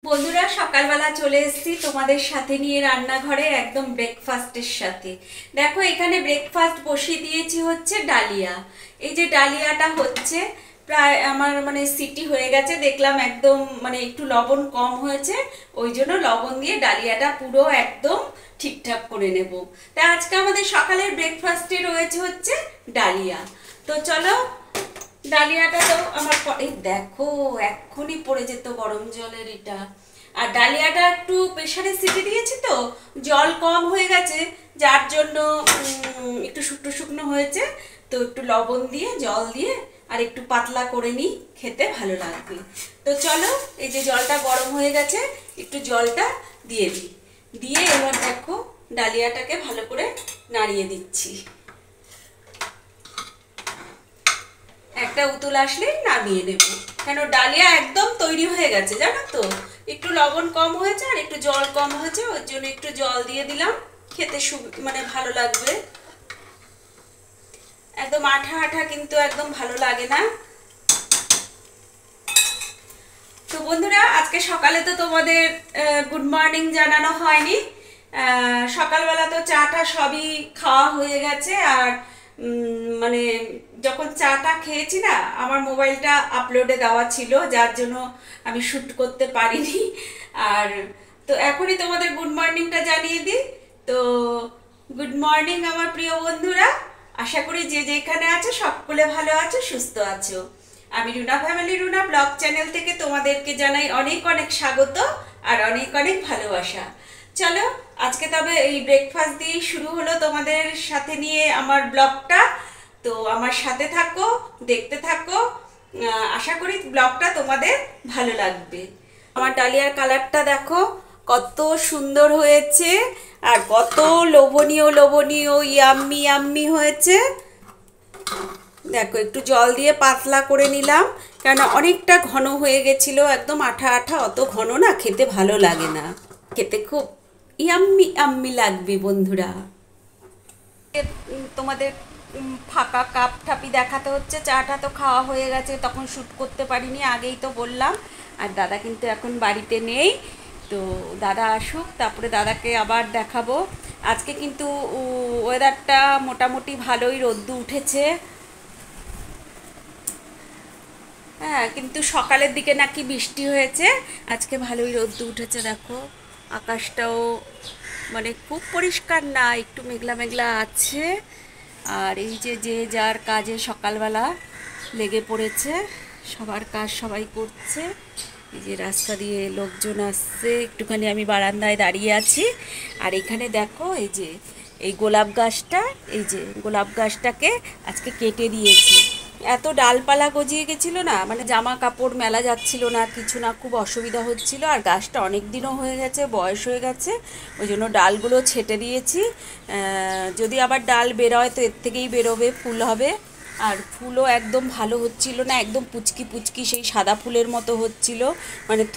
বন্ধুরা সকালবেলা চলে এসেছি তোমাদের সাথে নিয়ে রান্নাঘরে একদম ব্রেকফাস্টের সাথে। দেখো এখানে ব্রেকফাস্ট বসিয়ে দিয়েছি হচ্ছে ডালিয়া। এই যে ডালিয়াটা হচ্ছে প্রায় আমার সিটি হয়ে গেছে, দেখলাম একদম একটু লবণ কম হয়েছে, ওই জন্য লবণ দিয়ে ডালিয়াটা পুরো একদম ঠিকঠাক করে নেব। তাই আজকে আমাদের সকালের ব্রেকফাস্টে রয়েছে হচ্ছে ডালিয়া। তো চলো, ডালিয়াটা তো আমার এই দেখো এক্ষুনি পড়ে যেত গরম জলের এটা। আর ডালিয়াটা একটু প্রেসারে সিটি দিয়েছি তো জল কম হয়ে গেছে, যার জন্য একটু শুকনো শুকনো হয়েছে। তো একটু লবণ দিয়ে জল দিয়ে আর একটু পাতলা করে নিই, খেতে ভালো লাগবে। তো চলো, এই যে জলটা গরম হয়ে গেছে, একটু জলটা দিয়ে দিই। দিয়ে এবার দেখো ডালিয়াটাকে ভালো করে নাড়িয়ে দিচ্ছি। একটা উতল আসলেই নামিয়ে নেব, কেন ডালিয়া একদম তৈরি হয়ে গেছে জানো তো। একটু লবণ কম হয়েছে আর একটু জল কম হয়েছে, ওর জন্য একটু জল দিয়ে দিলাম, খেতে ভালো লাগবে। একদম আঠা আঠা কিন্তু একদম ভালো লাগে না। তো বন্ধুরা আজকে সকালে তো তোমাদের গুড মর্নিং জানানো হয়নি। সকালবেলা তো চাটা সবই খাওয়া হয়ে গেছে। আর মানে যখন চাটা খেয়েছি না, আমার মোবাইলটা আপলোডে দেওয়া ছিল, যার জন্য আমি শ্যুট করতে পারিনি। আর তো এখনই তোমাদের গুড মর্নিংটা জানিয়ে দিই। তো গুড মর্নিং আমার প্রিয় বন্ধুরা, আশা করি যে যেখানে আছো সকলে ভালো আছো, সুস্থ আছো। আমি Runa family Runa blog channel থেকে তোমাদেরকে জানাই অনেক অনেক স্বাগত আর অনেক অনেক ভালোবাসা। চলো আজকে তবে এই ব্রেকফাস্ট দিয়ে শুরু হলো তোমাদের সাথে নিয়ে আমার ব্লগটা। তো আমার সাথে থাকো, দেখতে থাকো, আশা করি ব্লগটা তোমাদের ভালো লাগবে। আমার ডালিয়ার কালারটা দেখো কত সুন্দর হয়েছে আর কত লোভনীয় লোভনীয় ইয়াম্মি ইয়াম্মি হয়েছে। দেখো একটু জল দিয়ে পাতলা করে নিলাম, কেন অনেকটা ঘন হয়ে গেছিল, একদম আঠা আঠা, অত ঘন না খেতে ভালো লাগে না, খেতে খুব ইয়াম্মি ইয়াম্মি লাগবে বন্ধুরা। তোমাদের ফাঁকা কাপ ঠাপি দেখাতে হচ্ছে, চাটা তো খাওয়া হয়ে গেছে, তখন শ্যুট করতে পারিনি, আগেই তো বললাম। আর দাদা কিন্তু এখন বাড়িতে নেই, তো দাদা আসুক তারপরে দাদাকে আবার দেখাবো। আজকে কিন্তু ওয়েদারটা মোটামুটি ভালোই, রোদ্দু উঠেছে। হ্যাঁ, কিন্তু সকালের দিকে নাকি বৃষ্টি হয়েছে, আজকে ভালোই রোদ্দু উঠেছে। দেখো আকাশটাও খুব পরিষ্কার না, একটু মেঘলা মেঘলা আছে। আর এই যে যে যার কাজে সকালবেলা লেগে পড়েছে, সবার কাজ সবাই করছে। এই যে রাস্তা দিয়ে লোকজন আসছে, একটুখানি আমি বারান্দায় দাঁড়িয়ে আছি। আর এখানে দেখো এই যে এই গোলাপ গাছটা, এই যে গোলাপ গাছটাকে আজকে কেটে দিয়েছি। এত ডালপালা গজিয়ে গেছিলো না, জামা কাপড় মেলা যাচ্ছিল না, কিছু না, খুব অসুবিধা হচ্ছিল। আর গাছটা অনেক দিনও হয়ে গেছে, বয়স হয়ে গেছে, ওই জন্য ডালগুলো ছেটে দিয়েছি। যদি আবার ডাল বেরোয় তো এর থেকেই বেরোবে, ফুল হবে। আর ফুলও একদম ভালো হচ্ছিল না, একদম পুচকি পুচকি সেই সাদা ফুলের মতো হচ্ছিল,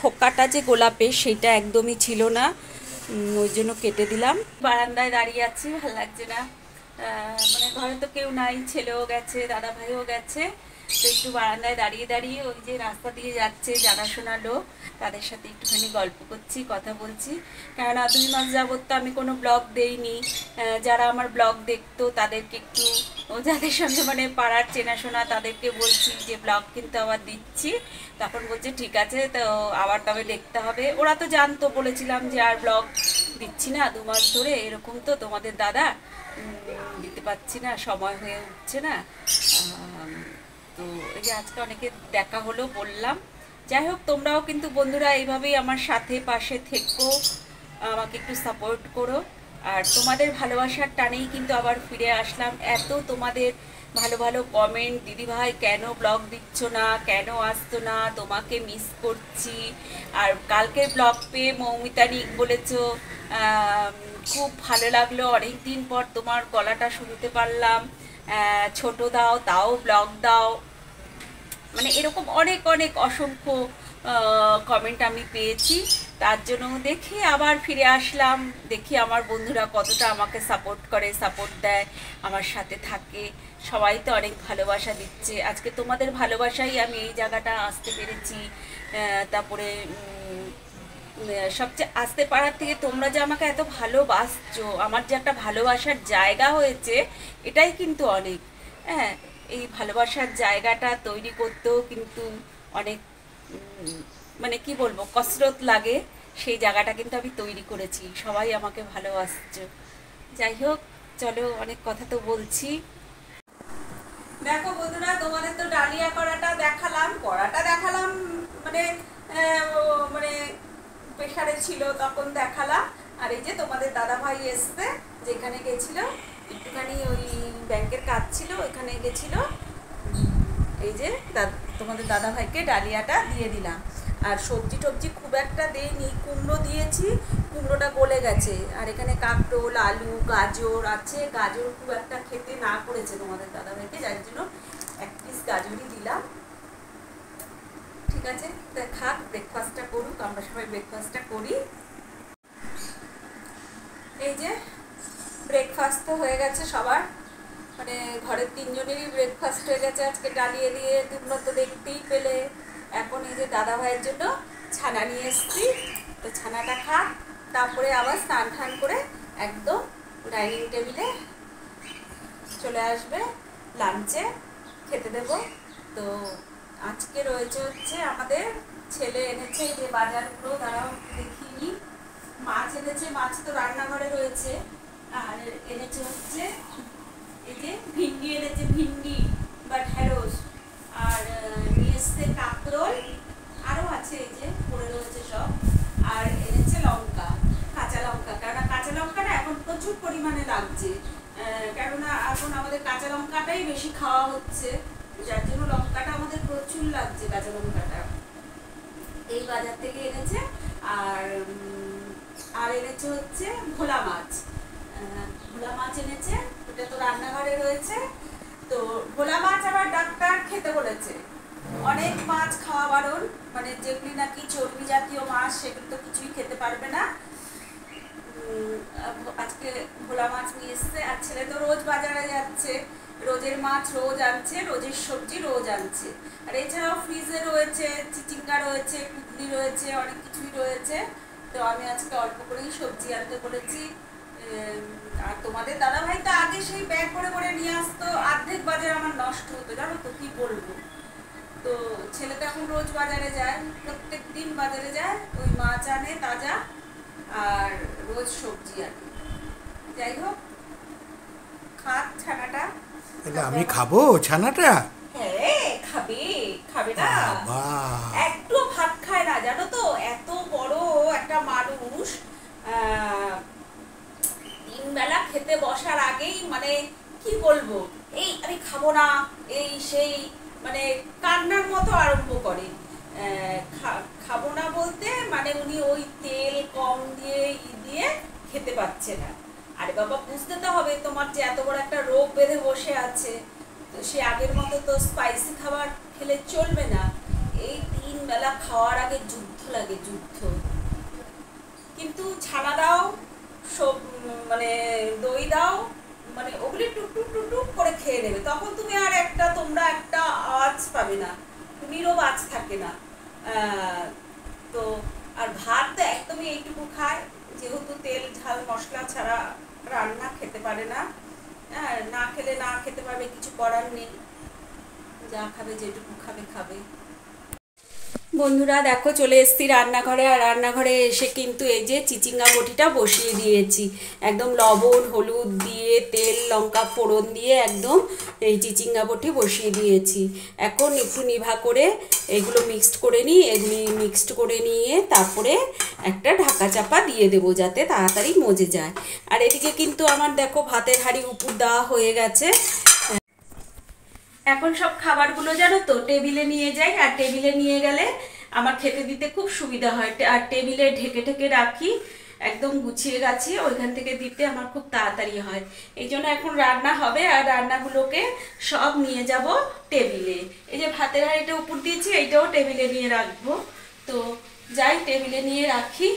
থোকাটা যে গোলাপের সেইটা একদমই ছিল না, ওই জন্য কেটে দিলাম। বারান্দায় দাঁড়িয়ে আছি, ভালো লাগছে না। ঘরে তো কেউ নাই, ছেলেও গেছে, দাদা ভাইও গেছে, তো একটু বারান্দায় দাঁড়িয়ে দাঁড়িয়ে ওই যে রাস্তা দিয়ে যাচ্ছে জানাশোনা লোক, তাদের সাথে একটুখানি গল্প করছি, কথা বলছি। কেননা 2 মাস যাবত তো আমি কোনো ব্লগ দেইনি। যারা আমার ব্লগ দেখতো তাদেরকে একটু, যাদের সঙ্গে পাড়ার চেনাশোনা, তাদেরকে বলছি যে ব্লগ কিন্তু আবার দিচ্ছি। তখন বলছে ঠিক আছে, তো আবার তবে দেখতে হবে। ওরা তো জানতো, বলেছিলাম যে আর ব্লগ দিচ্ছি না 2 মাস ধরে, এরকম তো তোমাদের দাদা দিতে পারছি না, সময় হয়ে উঠছে না। তো এই যে আজকে অনেকে দেখা হলো, বললাম। যাই হোক, তোমরাও কিন্তু বন্ধুরা এইভাবেই আমার সাথে পাশে থেকো, আমাকে একটু সাপোর্ট করো। আর তোমাদের ভালোবাসার টানেই কিন্তু আবার ফিরে আসলাম। এত তোমাদের ভালো ভালো কমেন্ট, দিদিভাই কেন ব্লগ দিচ্ছ না, কেন আসতো না, তোমাকে মিস করছি। আর কালকের ব্লগ পেয়ে মৌমিতানি বলেছো খুব ভালো লাগলো, অনেক দিন পর তোমার গলাটা শুনতে পারলাম, ছোট দাও, তাও ব্লগ দাও। এরকম অনেক অনেক অসংখ্য কমেন্ট আমি পেয়েছি, তার জন্য দেখি আবার ফিরে আসলাম। দেখি আমার বন্ধুরা কতটা আমাকে সাপোর্ট করে, সাপোর্ট দেয়, আমার সাথে থাকে। সবাই তো অনেক ভালোবাসা দিচ্ছে, আজকে তোমাদের ভালোবাসাই আমি এই জায়গাটা আসতে পেরেছি। তারপরে সবচেয়ে আসতে পারার থেকে তোমরা যে আমাকে এত ভালোবাসছো, আমার যে একটা ভালোবাসার জায়গা হয়েছে, এটাই কিন্তু অনেক। হ্যাঁ, এই ভালোবাসার জায়গাটা তৈরি করতেও কিন্তু অনেক মানে কি বলবো, কসরত লাগে। সেই জায়গাটা কিন্তু আমি তৈরি করেছি, সবাই আমাকে ভালোবাসছো। যাই হোক, চলো, অনেক কথা তো বলছি। দেখো বন্ধুরা, তোমাদের তো ডালিয়া করাটা দেখালাম, মানে মানে প্রেশারে ছিল তখন দেখালাম। আর এই যে তোমাদের দাদা ভাই এসছে, যেখানে গেছিল একটুখানি ওই ব্যাংকের কাজ ছিল, ওইখানে গেছিল। এই যে তোমাদের দাদা ভাইকে ডালিয়াটা দিয়ে দিলাম। আর সবজি টবজি খুব একটা দেইনি, কুমড়ো দিয়েছি, কুমড়োটা গলে গেছে। আর এখানে কাঁকরোল, আলু, গাজর আছে। গাজর খুব একটা খেতে না করেছে তোমাদের দাদা ভাইকে, যার জন্য এক পিস গাজরই দিলাম। ঠিক আছে, খাক, ব্রেকফাস্টটা করুক, আমরা সবাই ব্রেকফাস্টটা করি। এই যে ব্রেকফাস্ট তো হয়ে গেছে সবার, মানে ঘরের তিনজনেরই ব্রেকফাস্ট হয়ে গেছে আজকে ডালিয়ে দিয়ে। তোমরা তো দেখতেই পেলে। এখন এই যে দাদা ভাইয়ের জন্য ছানা নিয়ে এসছি, তো ছানাটা খাক, তারপরে আবার স্নান টান করে একদম ডাইনিং টেবিলে চলে আসবে, লাঞ্চে খেতে দেব। তো আজকে রয়েছে হচ্ছে আমাদের ছেলে এনেছে যে বাজারগুলো, তারাও দেখিনি। মাছ এনেছে, মাছ তো রান্নাঘরে রয়েছে। আর এনেছে হচ্ছে এই যে ভিন্ডি এনেছে, ভিন্ডি বা ঢেঁড়স। আর নিয়ে এসছে কাঁকরোল, আরও আছে এই যে পড়ে রয়েছে সব। আর এনেছে লঙ্কা, কাঁচা লঙ্কা, কেননা কাঁচা লঙ্কাটা এখন প্রচুর পরিমাণে লাগছে। কেননা এখন আমাদের কাঁচা লঙ্কাটাই বেশি খাওয়া হচ্ছে, যার জন্য লঙ্কাটা আমাদের প্রচুর লাগছে, কাঁচা লঙ্কাটা। এই বাজার থেকে এনেছে। আর আর এনেছে হচ্ছে ভোলা মাছ, ভোলা মাছ এনেছে, ওটা তো রান্নাঘরে রয়েছে। তো ভোলা মাছ আবার ডাক্তার খেতে বলেছে, অনেক মাছ খাওয়া বারণ, মানে যেগুলি নাকি চর্বি জাতীয় মাছ সেগুলো তো কিছুই খেতে পারবে না। আজকে ভোলা মাছ নিয়ে এসছে। আর ছেলে তো রোজ বাজারে যাচ্ছে, রোজের মাছ রোজ আনছে, রোজের সবজি রোজ আনছে। আর এছাড়াও ফ্রিজে রয়েছে চিচিঙ্গা রয়েছে, কুদলি রয়েছে, অনেক কিছুই রয়েছে। তো আমি আজকে অল্প করেই সবজি আনতে বলেছি। আর তোমাদের দাদা ভাই তো আগে সেই ব্যাগ করে করে নিয়ে আসতো, অর্ধেক বাজার আমার নষ্ট হতো, জানো তো, কি বলবো। তো ছেলে তো এখন রোজ বাজারে যায়, প্রত্যেক দিন বাজারে যায়, ওই মাছ আনে তাজা, আর রোজ সবজি আনে। যাই হোক, খাক ছানাটা। আমি খাবো ছানাটা? হ্যাঁ, খাবে, খাবে না? একটু ভাত খায় না, জানো তো, এত বড় একটা মানুষ। তিন বেলা খেতে বসার আগেই মানে কি বলবো, এই আমি খাবো না, এই সেই, মানে কান্নার মতো আরম্ভ করে। খাবো না বলতে মানে উনি ওই তেল কম দিয়ে দিয়ে খেতে পাচ্ছে না। আরে বাবা, বুঝতে তো হবে, তোমার যে এত বড় একটা রোগ বেঁধে বসে আছে, তো সে আগের মতো তো স্পাইসি খাবার খেলে চলবে না। এই তিন বেলা খাওয়ার আগে যুদ্ধ লাগে, যুদ্ধ। কিন্তু ছানা দাও, সব মানে দই দাও, মানে ওগুলি টুকটুক টুকটুক করে খেয়ে নেবে, তখন তুমি আর তোমরা একটা আওয়াজ পাবে না, নীরব আওয়াজ থাকে না। তো আর ভাত তো একদমই এইটুকু খায়, যেহেতু তেল ঝাল মশলা ছাড়া রান্না খেতে পারে না। না খেলে না খেতে পারবে, কিছু করার নেই, যা খাবে যেটুকু খাবে খাবে। বন্ধুরা দেখো, চলে এসেছি রান্নাঘরে। আর রান্নাঘরে এসে কিন্তু এই যে চিচিঙ্গা বটিটা বসিয়ে দিয়েছি, একদম লবণ হলুদ দিয়ে তেল লঙ্কা ফোড়ন দিয়ে একদম এই চিচিঙ্গা বটি বসিয়ে দিয়েছি। এখন একটু নিভা করে এগুলো মিক্সড করে নিই, এগুলি মিক্সড করে নিয়ে তারপরে একটা ঢাকা চাপা দিয়ে দেবো, যাতে তাড়াতাড়ি মজে যায়। আর এদিকে কিন্তু আমার দেখো ভাতের হাঁড়ি উপর দেওয়া হয়ে গেছে। এখন সব খাবারগুলো জানো তো টেবিলে নিয়ে যাই, আর টেবিলে নিয়ে গেলে আমার খেতে দিতে খুব সুবিধা হয়। আর টেবিলে ঢেকে ঢেকে রাখি, একদম গুছিয়ে গাছিয়ে ওইখান থেকে দিতে আমার খুব তাড়াতাড়ি হয়। এই জন্য এখন রান্না হবে, আর রান্নাগুলোকে সব নিয়ে যাব টেবিলে। এই যে ভাতের হাঁড়িটা উপর দিয়েছি, এইটাও টেবিলে নিয়ে রাখবো। তো যাই, টেবিলে নিয়ে রাখি।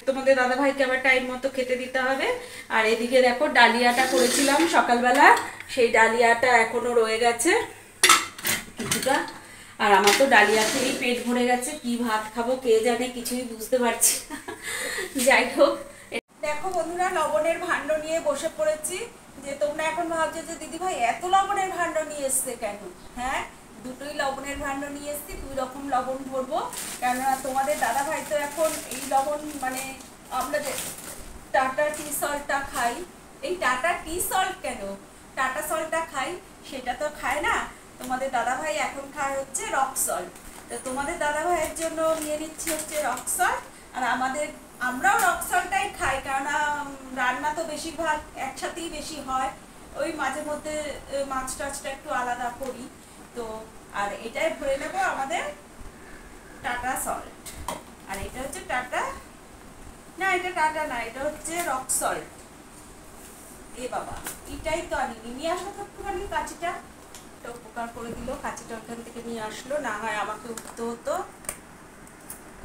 তোমাদের দাদাভাইকে আবার টাইম মতো খেতে দিতে হবে। আর এদিকে দেখো, ডালিয়াটা করেছিলাম সকালবেলা, সেই ডালিয়াটা এখনো রয়ে গেছে কিছুটা। আর আমার তো ডালিয়া খেয়েই পেট ভরে গেছে, কি ভাত খাবো কে জানে, কিছুই বুঝতে পারছি না। যাই হোক, দেখো বন্ধুরা, লবণের ভাণ্ড নিয়ে বসে পড়েছি। যে তোমরা এখন ভাবছো যে দিদি ভাই এত লবণের ভাণ্ড নিয়ে এসছে কেন? হ্যাঁ, দুটোই লবণের ভাণ্ড নিয়ে এসছি, 2 রকম লবণ ভরবো। কেননা তোমাদের দাদা ভাই তো এখন এই লবণ মানে আমরা যে টাটা টি সল্টটা খাই, এই টাটা টি সল্ট কেন, টাটা সল্টটা খাই, সেটা তো খায় না। তোমাদের দাদা ভাই এখন খায় হচ্ছে রক সল্ট। তো তোমাদের দাদা ভাইয়ের জন্য নিয়ে নিচ্ছি হচ্ছে রক সল্ট। আর আমরাও রক সল্টটাই খাই, কেননা রান্না তো বেশিরভাগ একসাথেই বেশি হয়। ওই মাঝে মধ্যে মাছ টাছটা একটু আলাদা করি। তো আর এটাই ভরে নেবো আমাদের টাটা সল্ট। আর এটা হচ্ছে টাটা, না এটা টাটা না, এটা হচ্ছে রক সল্ট। এ বাবা, এটাই তো আনিনি, নিয়ে আসো তো একটুখানি কাঁচিটা। একটা উপকার করে দিল, কাঁচিটা ওখান থেকে নিয়ে আসলো, না হয় আমাকে উঠতে হতো।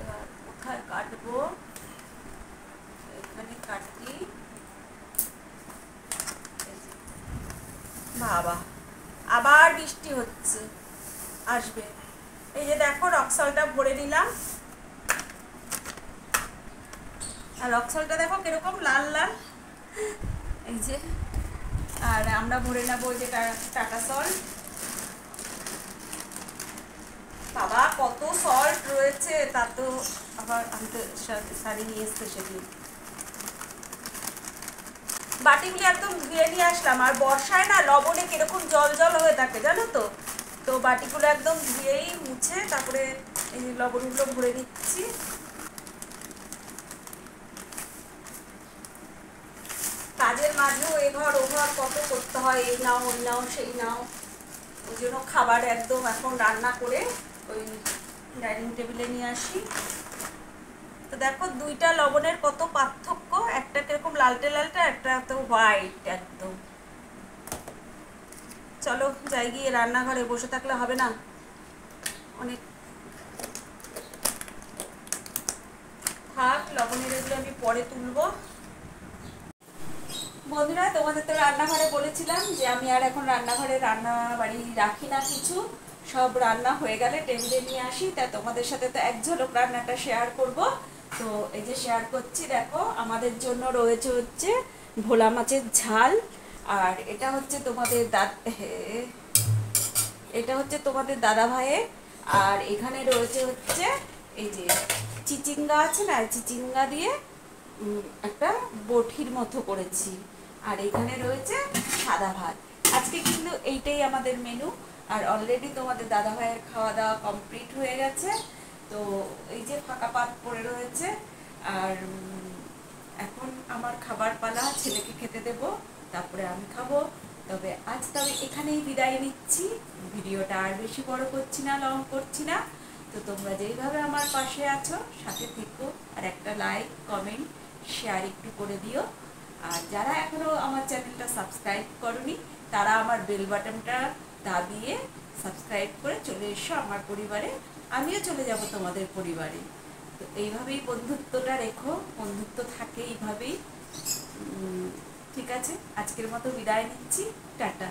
এবার কোথায় কাটবো, এখানে কাটি। বাবা, আবার বৃষ্টি হচ্ছে, আসবে। এই যে দেখো, রক্সলটা ভরে নিলাম। আর রক্সলটা দেখো কিরকম লাল লাল, এই যে। আর আমরা ভরে নেবো ওই যে টাটা সল্ট। বাবা কত সল্ট রয়েছে, তা তো আবার আনতে শাড়ি নিয়ে এসছে সেদিন। বাটিগুলি একদম ধুয়ে নিয়ে আসলাম। আর বর্ষায় না লবণে কিরকম জল জল হয়ে থাকে জানো তো। তো বাটিগুলো একদম ধুয়েই মুছে তারপরে এই লবণগুলো ভরে নিচ্ছি। কাজের মাঝেও এ ঘর ও ঘর কত করতে হয়, এই নাও ওই নাও সেই নাও। ওই জন্য খাবার একদম এখন রান্না করে ওই ডাইনিং টেবিলে নিয়ে আসি। তো দেখো দুইটা লবণের কত পার্থক্য, একটা কিরকম লালটে লালটে, একটা তো হোয়াইট একদম। চলো যাই, গিয়ে রান্নাঘরে বসে থাকলে হবে না, অনেক থাক। লবণের এগুলো আমি পরে তুলবো। বন্ধুরা, তোমাদের তো রান্নাঘরে বলেছিলাম যে আমি আর এখন রান্নাঘরে রান্না বাড়ি রাখি না কিছু, সব রান্না হয়ে গেলে টেবিলে নিয়ে আসি। তা তোমাদের সাথে তো এক ঝলক রান্নাটা শেয়ার করব। তো এই যে শেয়ার করছি, দেখো আমাদের জন্য রয়েছে হচ্ছে ভোলা মাছের ঝাল। আর এটা হচ্ছে তোমাদের দাদা ভাইয়ের। আর এখানে রয়েছে হচ্ছে এই যে চিচিঙ্গা আছে না, চিচিঙ্গা দিয়ে একটা বটির মতো করেছি। আর এখানে রয়েছে সাদা ভাত। আজকে কিন্তু এইটাই আমাদের মেনু। আর অলরেডি তোমাদের দাদা ভাইয়ের খাওয়া দাওয়া কমপ্লিট হয়ে গেছে। তো এই যে ফাঁকা পাত পড়ে রয়েছে। আর এখন আমার খাবার পালা, ছেলেকে খেতে দেব, তারপরে আমি খাবো। তবে এখানেই বিদায় নিচ্ছি। ভিডিওটা আর বেশি বড় করছি না, লং করছি না। তো তোমরা যেইভাবে আমার পাশে আছো, সাথে থেকো। আর একটা লাইক কমেন্ট শেয়ার একটু করে দিও। আর যারা এখনো আমার চ্যানেলটা সাবস্ক্রাইব করনি, তারা আমার বেল বাটনটা দাবিয়ে সাবস্ক্রাইব করে চলে এসো আমার পরিবারে। আমিও চলে যাব তোমাদের পরিবারে। তো এইভাবেই বন্ধুত্বটা রেখো, বন্ধুত্ব থাকে এইভাবেই। ঠিক আছে, আজকের মতো বিদায় নিচ্ছি, টাটা।